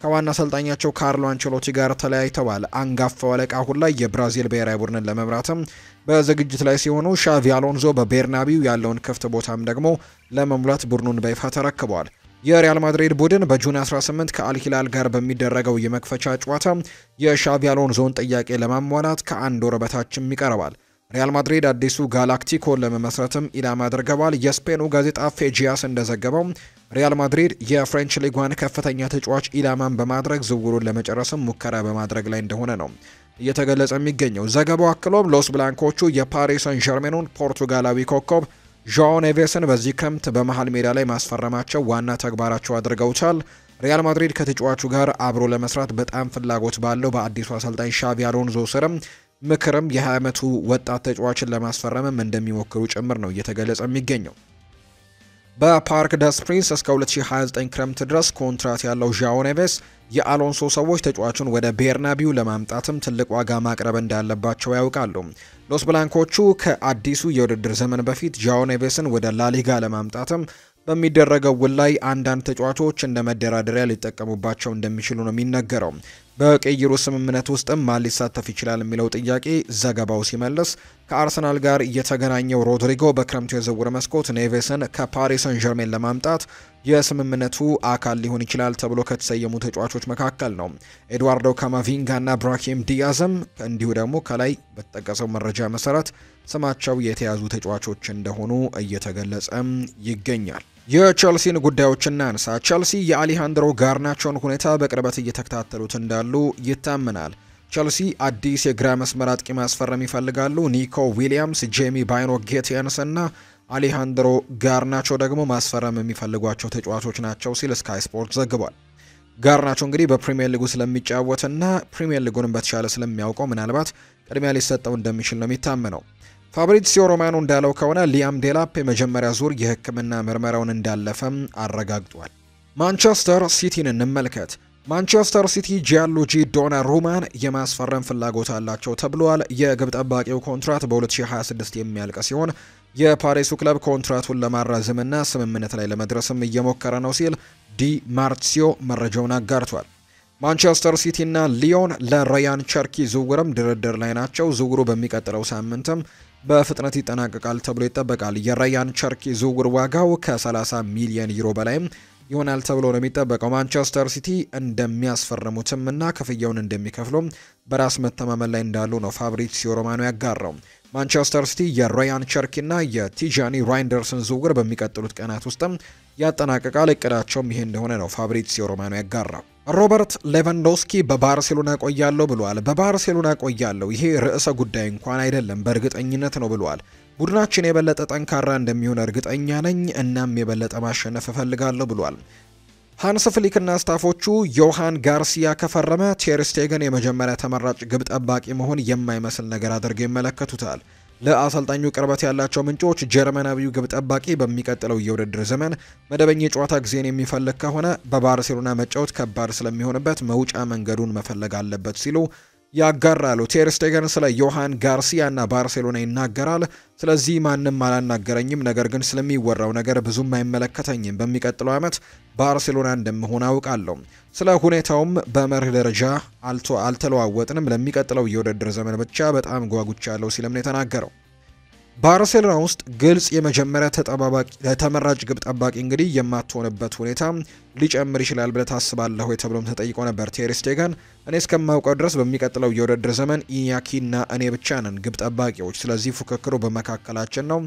ከዋና አሰልጣኛቸው ካርሎ አንቸሎቲ ጋር ተለያይተዋል። አንጋፋው አለቃ አሁን ላይ የብራዚል ብሔራዊ ቡድንን ለመምራትም በዝግጅት ላይ ሲሆኑ ሻቪ አሎንሶ በቤርናቢው ያለውን ክፍት ቦታም ደግሞ ለመሙላት ቡድኑን በይፋ ተረክበዋል። የሪያል ማድሪድ ቡድን በጁን 18 ከአልሂላል ጋር በሚደረገው የመክፈቻ ጨዋታ የሻቪ አሎንሶን ጥያቄ ለማሟላት ከአንድ ወር በታችም ይቀርባል። ሪያል ማድሪድ አዲሱ ጋላክቲኮን ለመመስረትም ኢላማ አድርገዋል። የስፔኑ ጋዜጣ ፌጂያስ እንደዘገበው ሪያል ማድሪድ የፍሬንች ሊጓን ከፍተኛ ተጫዋች ኢላማን በማድረግ ዝውውሩን ለመጨረስም ሙከራ በማድረግ ላይ እንደሆነ ነው እየተገለጸ የሚገኘው። ዘገባው አክሎም ሎስ ብላንኮቹ የፓሪስ ሳን ዠርሜኑን ፖርቱጋላዊ ኮከብ ዣኦ ኔቬስን በዚህ ክረምት በመሃል ሜዳ ላይ ማስፈረማቸው ዋና ተግባራቸው አድርገውታል። ሪያል ማድሪድ ከተጫዋቹ ጋር አብሮ ለመስራት በጣም ፍላጎት ባለው በአዲሱ አሰልጣኝ ሻቪ አሎንሶ ስርም ምክርም የ20 ዓመቱ ወጣት ተጫዋችን ለማስፈረምም እንደሚሞክሩ ጭምር ነው እየተገለጸ የሚገኘው። በፓርክ ደስ ፕሪንስ እስከ 2029 ክረምት ድረስ ኮንትራት ያለው ዣኦ ኔቬስ የአሎንሶ ሰዎች ተጫዋቹን ወደ ቤርናቢው ለማምጣትም ትልቅ ዋጋ ማቅረብ እንዳለባቸው ያውቃሉ። ሎስ ብላንኮቹ ከአዲሱ የውድድር ዘመን በፊት ዣኦ ኔቬስን ወደ ላሊጋ ለማምጣትም በሚደረገው ውል ላይ አንዳንድ ተጫዋቾች እንደ መደራደሪያ ሊጠቀሙባቸው እንደሚችሉ ነው የሚነገረው። በቅይሩ ስምምነት ውስጥም ማን ሊሳተፍ ይችላል የሚለው ጥያቄ ዘገባው ሲመልስ ከአርሰናል ጋር የተገናኘው ሮድሪጎ በክረምቱ የዝውውር መስኮት ኔቬስን ከፓሪስ ሰን ዠርሜን ለማምጣት የስምምነቱ አካል ሊሆን ይችላል ተብሎ ከተሰየሙ ተጫዋቾች መካከል ነው። ኤድዋርዶ ካማቪንጋ እና ብራሂም ዲያዝም እንዲሁ ደግሞ ከላይ በተጠቀሰው መረጃ መሰረት ስማቸው የተያዙ ተጫዋቾች እንደሆኑ እየተገለጸ ይገኛል። የቸልሲን ጉዳዮች እናንሳ። ቸልሲ የአሌሃንድሮ ጋርናቾን ሁኔታ በቅርበት እየተከታተሉት እንዳሉ ይታመናል። ቸልሲ አዲስ የግራ መስመር አጥቂ ማስፈረም ይፈልጋሉ። ኒኮ ዊሊያምስ፣ ጄሚ ባይኖ ጌቲያንስ እና አሌሃንድሮ ጋርናቾ ደግሞ ማስፈረም የሚፈልጓቸው ተጫዋቾች ናቸው ሲል ስካይ ስፖርት ዘግቧል። ጋርናቾ እንግዲህ በፕሪሚየር ሊጉ ስለሚጫወትና ፕሪሚየር ሊጉን በተሻለ ስለሚያውቀው ምናልባት ቅድሚያ ሊሰጠው እንደሚችል ነው የሚታመነው። ፋብሪዚዮ ሮማኖ እንዳለው ከሆነ ሊያም ዴላፕ የመጀመሪያ ዙር የሕክምና ምርመራውን እንዳለፈም አረጋግጧል። ማንቸስተር ሲቲን እንመልከት። ማንቸስተር ሲቲ ጂያንሉጂ ዶናሩማን የማስፈረም ፍላጎት አላቸው ተብሏል። የግብ ጠባቂው ኮንትራት በ2026 የሚያልቅ ሲሆን የፓሪሱ ክለብ ኮንትራቱን ለማራዘምና ስምምነት ላይ ለመድረስም እየሞከረ ነው ሲል ዲ ማርሲዮ መረጃውን አጋርቷል። ማንቸስተር ሲቲ እና ሊዮን ለራያን ቸርኪ ዝውውርም ድርድር ላይ ናቸው። ዝውውሩ በሚቀጥለው ሳምንትም በፍጥነት ይጠናቀቃል ተብሎ ይጠበቃል። የራያን ቸርኪ ዝውውር ዋጋው ከ30 ሚሊዮን ዩሮ በላይም ይሆናል ተብሎ ነው የሚጠበቀው። ማንቸስተር ሲቲ እንደሚያስፈርሙትም እና ክፍያውን እንደሚከፍሉም በራስ መተማመን ላይ እንዳሉ ነው ፋብሪዚዮ ሮማኖ ያጋራው። ማንቸስተር ሲቲ የራያን ቸርኪና የቲጃኒ ራይንደርስን ዝውውር በሚቀጥሉት ቀናት ውስጥም ያጠናቅቃል። እቅዳቸውም ይሄ እንደሆነ ነው ፋብሪዚዮ ሮማኖ ያጋራው። ሮበርት ሌቫንዶስኪ በባርሴሎና ቆያለሁ ብሏል። በባርሴሎና ቆያለሁ ይሄ ርዕሰ ጉዳይ እንኳን አይደለም በእርግጠኝነት ነው ብሏል። ቡድናችን የበለጠ ጠንካራ እንደሚሆን እርግጠኛ ነኝ፣ እናም የበለጠ ማሸነፍ እፈልጋለሁ ብሏል። ሃንስ ፍሊክና ስታፎቹ ዮሃን ጋርሲያ ከፈረመ ቴር ስቴገን የመጀመሪያ ተመራጭ ግብ ጠባቂ መሆን የማይመስል ነገር አድርገው ይመለከቱታል። ለአሰልጣኙ ቅርበት ያላቸው ምንጮች ጀርመናዊው ግብ ጠባቂ በሚቀጥለው የውድድር ዘመን መደበኛ የጨዋታ ጊዜን የሚፈልግ ከሆነ በባርሴሎና መጫወት ከባድ ስለሚሆንበት መውጫ መንገዱን መፈለግ አለበት ሲሉ ያጋራሉ። ቴር ስቴገን ስለ ዮሃን ጋርሲያ እና ባርሴሎና ይናገራል። ስለዚህ ማንም አላናገረኝም፣ ነገር ግን ስለሚወራው ነገር ብዙም አይመለከተኝም። በሚቀጥለው ዓመት ባርሴሎና እንደምሆን አውቃለሁ። ስለ ሁኔታውም በመርህ ደረጃ አልተለዋወጥንም። ለሚቀጥለው የውድድር ዘመን ብቻ በጣም ጓጉቻለሁ ሲልም ነው የተናገረው። ባርሴሎና ውስጥ ግልጽ የመጀመሪያ ተመራጭ ግብ ጠባቂ እንግዲህ የማትሆንበት ሁኔታ ሊጨምር ይችላል ብለህ ታስባለህ ወይ ተብሎም ተጠይቆ ነበር ቴር ስቴገን። እኔ እስከማውቀው ድረስ በሚቀጥለው የውድድር ዘመን ኢኛኪና እኔ ብቻ ነን ግብ ጠባቂዎች፣ ስለዚህ ፉክክሩ በመካከላችን ነው።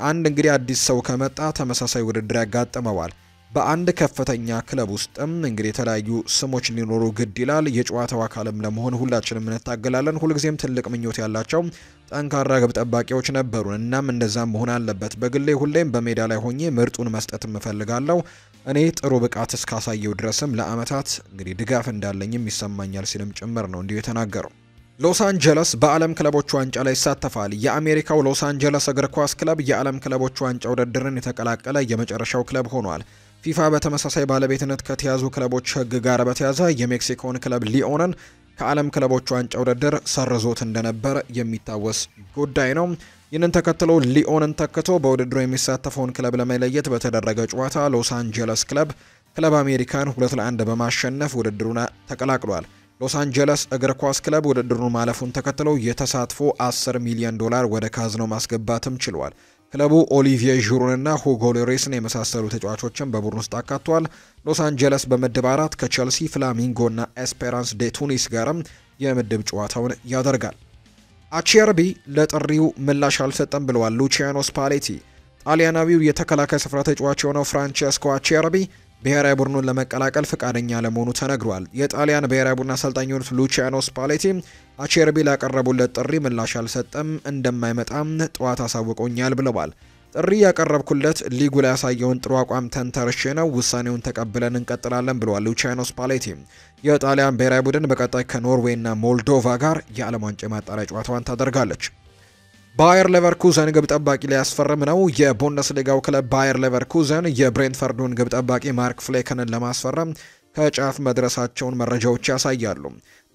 አንድ እንግዲህ አዲስ ሰው ከመጣ ተመሳሳይ ውድድር ያጋጥመዋል። በአንድ ከፍተኛ ክለብ ውስጥም እንግዲህ የተለያዩ ስሞች ሊኖሩ ግድ ይላል። የጨዋታው አካልም ለመሆን ሁላችንም እንታገላለን። ሁልጊዜም ትልቅ ምኞት ያላቸው ጠንካራ ግብ ጠባቂዎች ነበሩን። እናም እንደዛም መሆን አለበት። በግሌ ሁሌም በሜዳ ላይ ሆኜ ምርጡን መስጠት እፈልጋለሁ። እኔ ጥሩ ብቃት እስካሳየው ድረስም ለአመታት እንግዲህ ድጋፍ እንዳለኝም ይሰማኛል ሲልም ጭምር ነው እንዲሁ የተናገረው። ሎስ አንጀለስ በዓለም ክለቦች ዋንጫ ላይ ይሳተፋል። የአሜሪካው ሎስ አንጀለስ እግር ኳስ ክለብ የዓለም ክለቦች ዋንጫ ውድድርን የተቀላቀለ የመጨረሻው ክለብ ሆኗል። ፊፋ በተመሳሳይ ባለቤትነት ከተያዙ ክለቦች ሕግ ጋር በተያያዘ የሜክሲኮን ክለብ ሊኦንን ከዓለም ክለቦች ዋንጫ ውድድር ሰርዞት እንደነበር የሚታወስ ጉዳይ ነው። ይህንን ተከትሎ ሊኦንን ተክቶ በውድድሩ የሚሳተፈውን ክለብ ለመለየት በተደረገ ጨዋታ ሎስ አንጀለስ ክለብ አሜሪካን 2-1 በማሸነፍ ውድድሩን ተቀላቅሏል። ሎስ አንጀለስ እግር ኳስ ክለብ ውድድሩን ማለፉን ተከትሎ የተሳትፎ $10 ሚሊዮን ወደ ካዝናው ማስገባትም ችሏል። ክለቡ ኦሊቪዬ ዡሩንና ሁጎ ሎሬስን የመሳሰሉ ተጫዋቾችን በቡድን ውስጥ አካቷል። ሎስ አንጀለስ በምድብ 4 ከቼልሲ፣ ፍላሚንጎና ኤስፔራንስ ዴ ቱኒስ ጋርም የምድብ ጨዋታውን ያደርጋል። አቼርቢ ለጥሪው ምላሽ አልሰጠም ብለዋል ሉቺያኖ ስፓሌቲ። ጣሊያናዊው የተከላካይ ስፍራ ተጫዋች የሆነው ፍራንቼስኮ አቼርቢ ብሔራዊ ቡድኑን ለመቀላቀል ፍቃደኛ ለመሆኑ ተነግሯል። የጣሊያን ብሔራዊ ቡድን አሰልጣኝ የሆኑት ሉቺያኖ ስፓሌቲ አቼርቢ ላቀረቡለት ጥሪ ምላሽ አልሰጠም፣ እንደማይመጣም ጠዋት አሳውቆኛል ብለዋል። ጥሪ ያቀረብኩለት ሊጉ ላይ ያሳየውን ጥሩ አቋም ተንተርሼ ነው፣ ውሳኔውን ተቀብለን እንቀጥላለን ብለዋል ሉቺያኖ ስፓሌቲ። የጣሊያን ብሔራዊ ቡድን በቀጣይ ከኖርዌይና ሞልዶቫ ጋር የዓለም ዋንጫ ማጣሪያ ጨዋታዋን ታደርጋለች። ባየር ሌቨርኩዘን ግብ ጠባቂ ሊያስፈርም ነው። የቡንደስሊጋው ክለብ ባየር ሌቨርኩዘን የብሬንትፈርዱን ግብ ጠባቂ ማርክ ፍሌከንን ለማስፈረም ከጫፍ መድረሳቸውን መረጃዎች ያሳያሉ።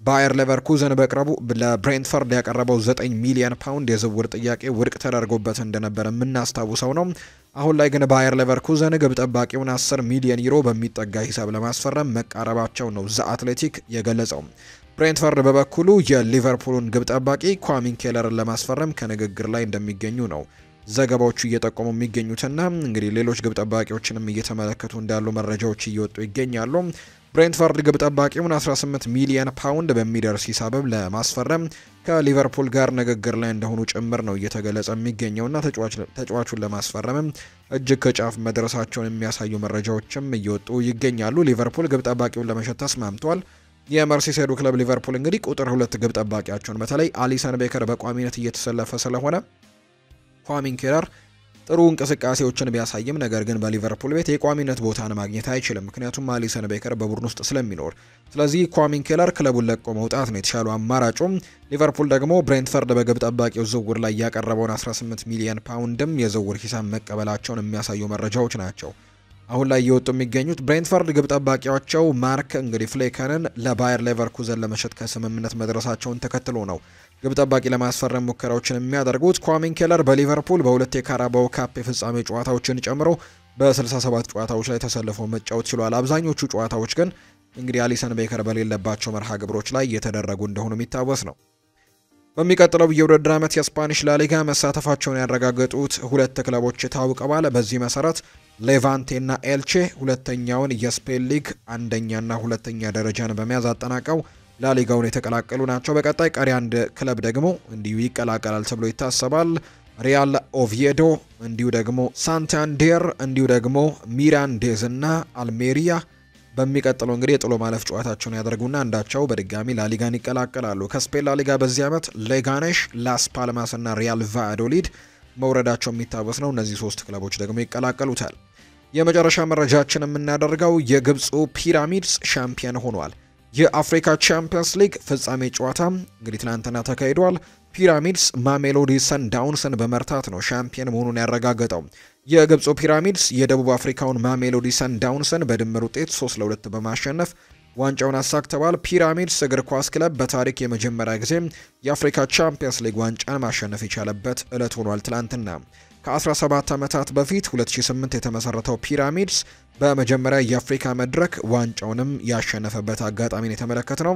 ባየር ሌቨርኩዘን በቅርቡ ለብሬንትፈርድ ያቀረበው 9 ሚሊዮን ፓውንድ የዝውውር ጥያቄ ውድቅ ተደርጎበት እንደነበር የምናስታውሰው ነው። አሁን ላይ ግን ባየር ሌቨርኩዘን ግብ ጠባቂውን 10 ሚሊዮን ዩሮ በሚጠጋ ሂሳብ ለማስፈረም መቃረባቸው ነው ዘ አትሌቲክ የገለጸው። ብሬንትፈርድ በበኩሉ የሊቨርፑልን ግብ ጠባቂ ኳሚን ኬለርን ለማስፈረም ከንግግር ላይ እንደሚገኙ ነው ዘገባዎቹ እየጠቆሙ የሚገኙትና እንግዲህ ሌሎች ግብ ጠባቂዎችንም እየተመለከቱ እንዳሉ መረጃዎች እየወጡ ይገኛሉ። ብሬንትፈርድ ግብ ጠባቂውን 18 ሚሊዮን ፓውንድ በሚደርስ ሂሳብም ለማስፈረም ከሊቨርፑል ጋር ንግግር ላይ እንደሆኑ ጭምር ነው እየተገለጸ የሚገኘውና ተጫዋቹን ለማስፈረምም እጅግ ከጫፍ መድረሳቸውን የሚያሳዩ መረጃዎችም እየወጡ ይገኛሉ። ሊቨርፑል ግብ ጠባቂውን ለመሸጥ ተስማምቷል። የመርሲሳይዱ ክለብ ሊቨርፑል እንግዲህ ቁጥር 2 ግብ ጠባቂያቸውን በተለይ አሊሰን ቤከር በቋሚነት እየተሰለፈ ስለሆነ ኳሚን ኬለር ጥሩ እንቅስቃሴዎችን ቢያሳይም ነገር ግን በሊቨርፑል ቤት የቋሚነት ቦታን ማግኘት አይችልም፣ ምክንያቱም አሊሰን ቤከር በቡድን ውስጥ ስለሚኖር። ስለዚህ ኳሚን ኬለር ክለቡን ለቆ መውጣት ነው የተሻለው አማራጩም። ሊቨርፑል ደግሞ ብሬንትፈርድ በግብ ጠባቂው ዝውውር ላይ ያቀረበውን 18 ሚሊዮን ፓውንድም የዝውውር ሂሳብ መቀበላቸውን የሚያሳዩ መረጃዎች ናቸው አሁን ላይ እየወጡ የሚገኙት። ብሬንትፈርድ ግብ ጠባቂያቸው ማርክ እንግዲህ ፍሌከንን ለባየር ሌቨርኩዘን ለመሸጥ ከስምምነት መድረሳቸውን ተከትሎ ነው ግብ ጠባቂ ለማስፈረም ሙከራዎችን የሚያደርጉት። ኳሚን ኬለር በሊቨርፑል በሁለት የካራባኦ ካፕ የፍጻሜ ጨዋታዎችን ጨምሮ በ67 ጨዋታዎች ላይ ተሰልፎ መጫወት ችሏል። አብዛኞቹ ጨዋታዎች ግን እንግዲህ አሊሰን ቤከር በሌለባቸው መርሃ ግብሮች ላይ እየተደረጉ እንደሆኑ የሚታወስ ነው። በሚቀጥለው የውድድር ዓመት የስፓኒሽ ላሊጋ መሳተፋቸውን ያረጋገጡት ሁለት ክለቦች ታውቀዋል። በዚህ መሰረት ሌቫንቴና ኤልቼ ሁለተኛውን የስፔን ሊግ አንደኛና ሁለተኛ ደረጃን በመያዝ አጠናቀው ላሊጋውን የተቀላቀሉ ናቸው። በቀጣይ ቀሪ አንድ ክለብ ደግሞ እንዲሁ ይቀላቀላል ተብሎ ይታሰባል። ሪያል ኦቪዬዶ፣ እንዲሁ ደግሞ ሳንታንዴር፣ እንዲሁ ደግሞ ሚራንዴዝ እና አልሜሪያ በሚቀጥለው እንግዲህ የጥሎ ማለፍ ጨዋታቸውን ያደርጉና አንዳቸው በድጋሚ ላሊጋን ይቀላቀላሉ። ከስፔን ላሊጋ በዚህ ዓመት ሌጋኔሽ፣ ላስ ፓልማስ እና ሪያል ቫዶሊድ መውረዳቸው የሚታወስ ነው። እነዚህ ሶስት ክለቦች ደግሞ ይቀላቀሉታል። የመጨረሻ መረጃችን የምናደርገው የግብፁ ፒራሚድስ ሻምፒዮን ሆኗል። የአፍሪካ ቻምፒየንስ ሊግ ፍጻሜ ጨዋታ እንግዲህ ትናንትና ተካሂዷል። ፒራሚድስ ማሜሎዲ ሰንዳውንስን በመርታት ነው ሻምፒዮን መሆኑን ያረጋገጠው። የግብፁ ፒራሚድስ የደቡብ አፍሪካውን ማሜሎዲ ሰንዳውንስን በድምር ውጤት 3-2 በማሸነፍ ዋንጫውን አሳክተዋል። ፒራሚድስ እግር ኳስ ክለብ በታሪክ የመጀመሪያ ጊዜ የአፍሪካ ቻምፒየንስ ሊግ ዋንጫን ማሸነፍ የቻለበት ዕለት ሆኗል ትላንትና። ከ17 ዓመታት በፊት 2008 የተመሰረተው ፒራሚድስ በመጀመሪያ የአፍሪካ መድረክ ዋንጫውንም ያሸነፈበት አጋጣሚን የተመለከተ ነው።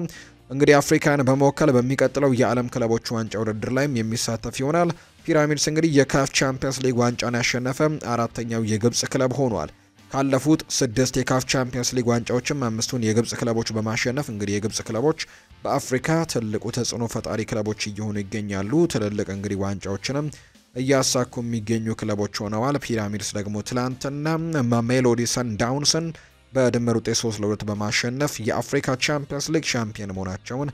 እንግዲህ አፍሪካን በመወከል በሚቀጥለው የዓለም ክለቦች ዋንጫ ውድድር ላይም የሚሳተፍ ይሆናል። ፒራሚድስ እንግዲህ የካፍ ቻምፒየንስ ሊግ ዋንጫን ያሸነፈ አራተኛው የግብጽ ክለብ ሆኗል። ካለፉት 6 የካፍ ቻምፒየንስ ሊግ ዋንጫዎችም 5ቱን የግብጽ ክለቦች በማሸነፍ እንግዲህ የግብጽ ክለቦች በአፍሪካ ትልቁ ተጽዕኖ ፈጣሪ ክለቦች እየሆኑ ይገኛሉ። ትልልቅ እንግዲህ ዋንጫዎችንም እያሳኩ የሚገኙ ክለቦች ሆነዋል። ፒራሚድስ ደግሞ ትላንትና ማሜሎዲ ሰንዳውንስን በድምር ውጤት 3-2 በማሸነፍ የአፍሪካ ቻምፒየንስ ሊግ ሻምፒዮን መሆናቸውን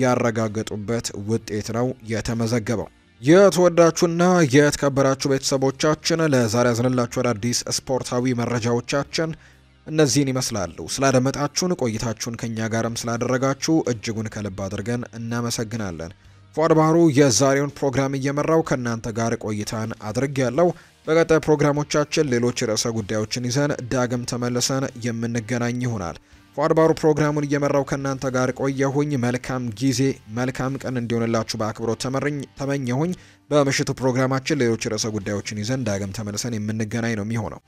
ያረጋገጡበት ውጤት ነው የተመዘገበው። የተወዳችሁና የተከበራችሁ ቤተሰቦቻችን ለዛሬ ያዝንላችሁ አዳዲስ ስፖርታዊ መረጃዎቻችን እነዚህን ይመስላሉ። ስላደመጣችሁን ቆይታችሁን ከኛ ጋርም ስላደረጋችሁ እጅጉን ከልብ አድርገን እናመሰግናለን። ፏድ ባህሩ የዛሬውን ፕሮግራም እየመራው ከእናንተ ጋር ቆይታን አድርጌያለሁ። በቀጣይ ፕሮግራሞቻችን ሌሎች ርዕሰ ጉዳዮችን ይዘን ዳግም ተመልሰን የምንገናኝ ይሆናል። ፏድ ባህሩ ፕሮግራሙን እየመራው ከእናንተ ጋር ቆየሁኝ። መልካም ጊዜ መልካም ቀን እንዲሆንላችሁ በአክብሮት ተመኘሁኝ። በምሽቱ ፕሮግራማችን ሌሎች ርዕሰ ጉዳዮችን ይዘን ዳግም ተመልሰን የምንገናኝ ነው የሚሆነው።